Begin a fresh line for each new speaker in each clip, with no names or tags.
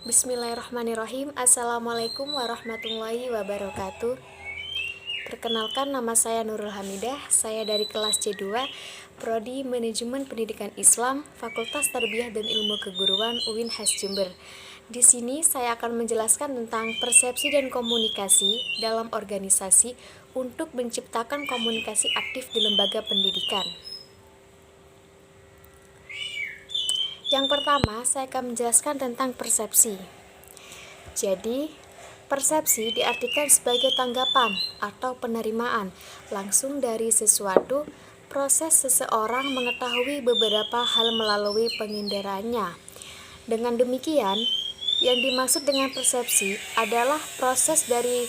Bismillahirrahmanirrahim. Assalamualaikum warahmatullahi wabarakatuh. Perkenalkan, nama saya Nurul Hamidah. Saya dari kelas C2, Prodi Manajemen Pendidikan Islam, Fakultas Tarbiyah dan Ilmu Keguruan UIN Has Jember. Di sini saya akan menjelaskan tentang persepsi dan komunikasi dalam organisasi untuk menciptakan komunikasi aktif di lembaga pendidikan. Yang pertama, saya akan menjelaskan tentang persepsi. Jadi, persepsi diartikan sebagai tanggapan atau penerimaan langsung dari sesuatu, proses seseorang mengetahui beberapa hal melalui penginderanya. Dengan demikian, yang dimaksud dengan persepsi adalah proses dari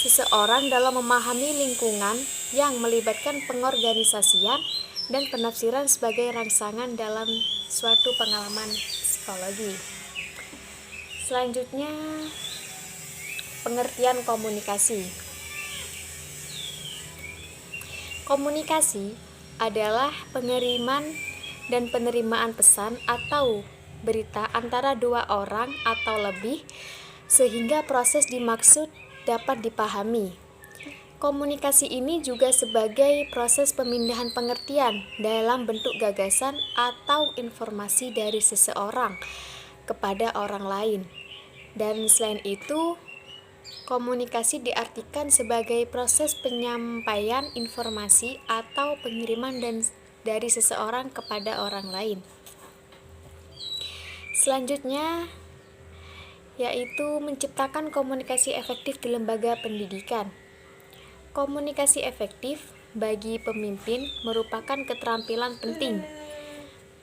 seseorang dalam memahami lingkungan yang melibatkan pengorganisasian dan penafsiran sebagai rangsangan dalam suatu pengalaman psikologi. Selanjutnya, pengertian komunikasi. Komunikasi adalah pengiriman dan penerimaan pesan atau berita antara dua orang atau lebih sehingga proses dimaksud dapat dipahami. Komunikasi ini juga sebagai proses pemindahan pengertian dalam bentuk gagasan atau informasi dari seseorang kepada orang lain. Dan selain itu, komunikasi diartikan sebagai proses penyampaian informasi atau pengiriman dari seseorang kepada orang lain. Selanjutnya, yaitu menciptakan komunikasi efektif di lembaga pendidikan. Komunikasi efektif bagi pemimpin merupakan keterampilan penting.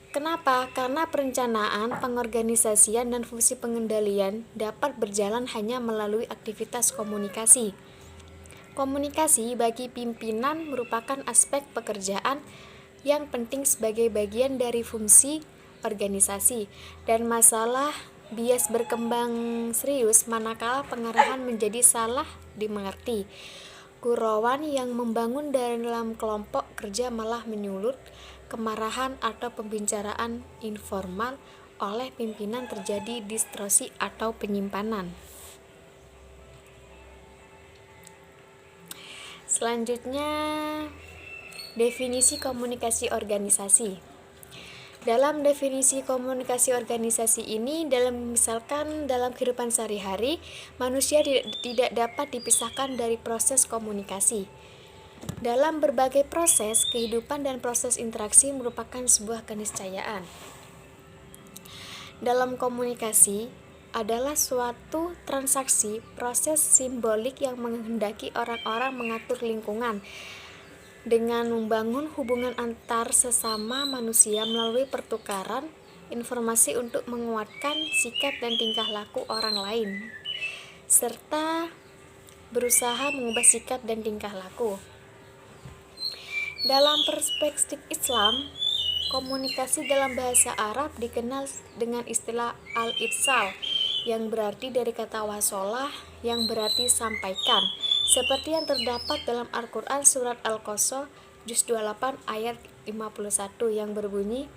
Kenapa? Karena perencanaan, pengorganisasian, dan fungsi pengendalian dapat berjalan hanya melalui aktivitas komunikasi. Komunikasi bagi pimpinan merupakan aspek pekerjaan yang penting sebagai bagian dari fungsi organisasi, dan masalah bias berkembang serius manakala pengarahan menjadi salah dimengerti. Gurauan yang membangun dalam kelompok kerja malah menyulut kemarahan atau pembicaraan informal oleh pimpinan, terjadi distorsi atau penyimpanan. Selanjutnya, definisi komunikasi organisasi. Dalam definisi komunikasi organisasi ini, misalkan dalam kehidupan sehari-hari, manusia tidak dapat dipisahkan dari proses komunikasi. Dalam berbagai proses kehidupan dan proses interaksi merupakan sebuah keniscayaan. Dalam komunikasi adalah suatu transaksi, proses simbolik yang menghendaki orang-orang mengatur lingkungan dengan membangun hubungan antar sesama manusia melalui pertukaran informasi untuk menguatkan sikap dan tingkah laku orang lain, serta berusaha mengubah sikap dan tingkah laku. Dalam perspektif Islam, komunikasi dalam bahasa Arab dikenal dengan istilah al-irsal, yang berarti dari kata wasolah, yang berarti sampaikan, seperti yang terdapat dalam Al-Quran surat Al-Qasas juz 28 ayat 51 yang berbunyi,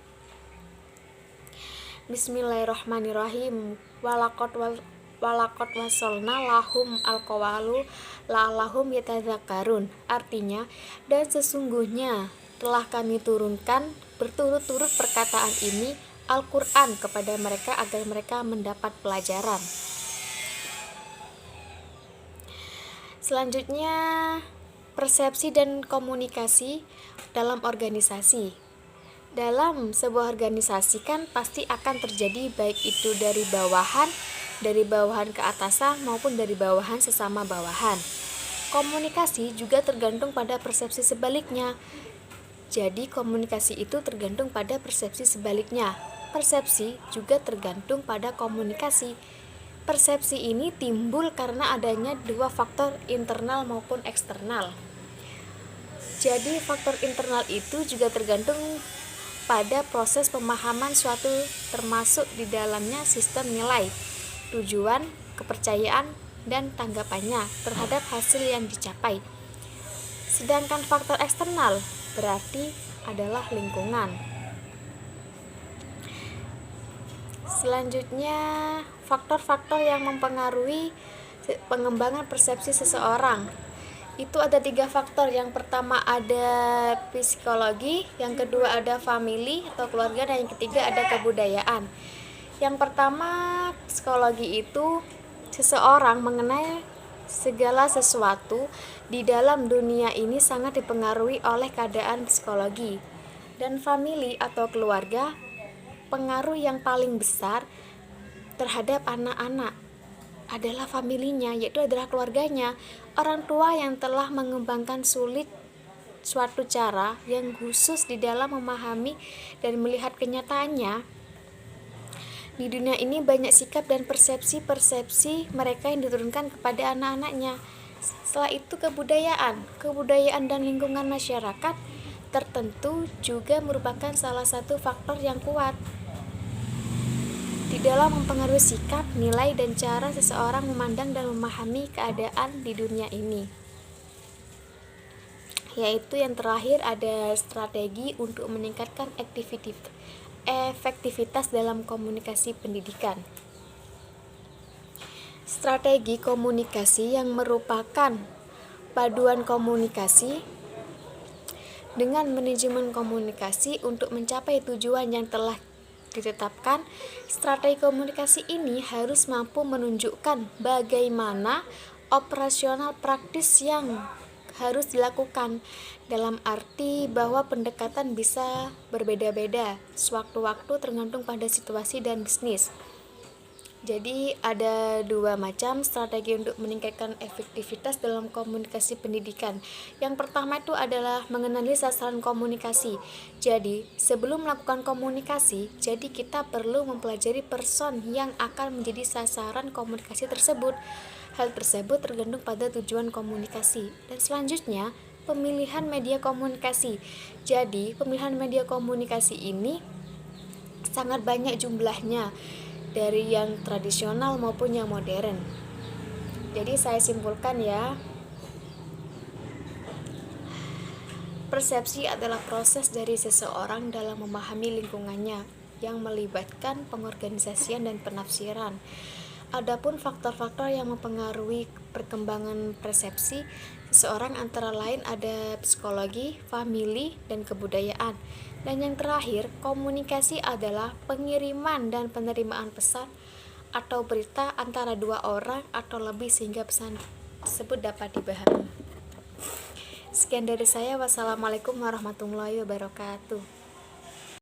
Bismillahirrahmanirrahim, walaqad wasolna lahum alqawalu la'allahum yatadzakkarun. Artinya, dan sesungguhnya telah kami turunkan berturut-turut perkataan ini Al-Quran kepada mereka agar mereka mendapat pelajaran. Selanjutnya, persepsi dan komunikasi dalam organisasi. Dalam sebuah organisasi kan pasti akan terjadi baik itu dari bawahan ke atasan maupun dari bawahan sesama bawahan. Komunikasi juga tergantung pada persepsi sebaliknya. Jadi komunikasi itu tergantung pada persepsi sebaliknya. Persepsi juga tergantung pada komunikasi. Persepsi ini timbul karena adanya dua faktor, internal maupun eksternal. Jadi faktor internal itu juga tergantung pada proses pemahaman suatu, termasuk di dalamnya sistem nilai, tujuan, kepercayaan, dan tanggapannya terhadap hasil yang dicapai. Sedangkan faktor eksternal berarti adalah lingkungan. Selanjutnya, faktor-faktor yang mempengaruhi pengembangan persepsi seseorang. Itu ada 3 faktor. Yang pertama ada psikologi, yang kedua ada family atau keluarga, dan yang ketiga ada kebudayaan. Yang pertama, psikologi itu seseorang mengenai segala sesuatu di dalam dunia ini sangat dipengaruhi oleh keadaan psikologi. Dan family atau keluarga, pengaruh yang paling besar terhadap anak-anak adalah familinya, yaitu adalah keluarganya, orang tua yang telah mengembangkan sulit suatu cara yang khusus di dalam memahami dan melihat kenyataannya. Di dunia ini banyak sikap dan persepsi-persepsi mereka yang diturunkan kepada anak-anaknya. Setelah itu kebudayaan dan lingkungan masyarakat tertentu juga merupakan salah satu faktor yang kuat di dalam mempengaruhi sikap, nilai, dan cara seseorang memandang dan memahami keadaan di dunia ini. Yaitu yang terakhir ada strategi untuk meningkatkan efektivitas dalam komunikasi pendidikan. Strategi komunikasi yang merupakan paduan komunikasi dengan manajemen komunikasi untuk mencapai tujuan yang telah ditetapkan. Strategi komunikasi ini harus mampu menunjukkan bagaimana operasional praktis yang harus dilakukan, dalam arti bahwa pendekatan bisa berbeda-beda sewaktu-waktu tergantung pada situasi dan bisnis. Jadi ada 2 macam strategi untuk meningkatkan efektivitas dalam komunikasi pendidikan. Yang pertama itu adalah mengenali sasaran komunikasi. Jadi sebelum melakukan komunikasi, jadi kita perlu mempelajari person yang akan menjadi sasaran komunikasi tersebut. Hal tersebut tergantung pada tujuan komunikasi. Dan selanjutnya, pemilihan media komunikasi. Jadi pemilihan media komunikasi ini sangat banyak jumlahnya, dari yang tradisional maupun yang modern. Jadi saya simpulkan ya, persepsi adalah proses dari seseorang dalam memahami lingkungannya yang melibatkan pengorganisasian dan penafsiran. Adapun faktor-faktor yang mempengaruhi perkembangan persepsi seseorang antara lain ada psikologi, famili, dan kebudayaan. Dan yang terakhir, komunikasi adalah pengiriman dan penerimaan pesan atau berita antara 2 orang atau lebih sehingga pesan tersebut dapat dipahami. Sekian dari saya. Wassalamualaikum warahmatullahi wabarakatuh.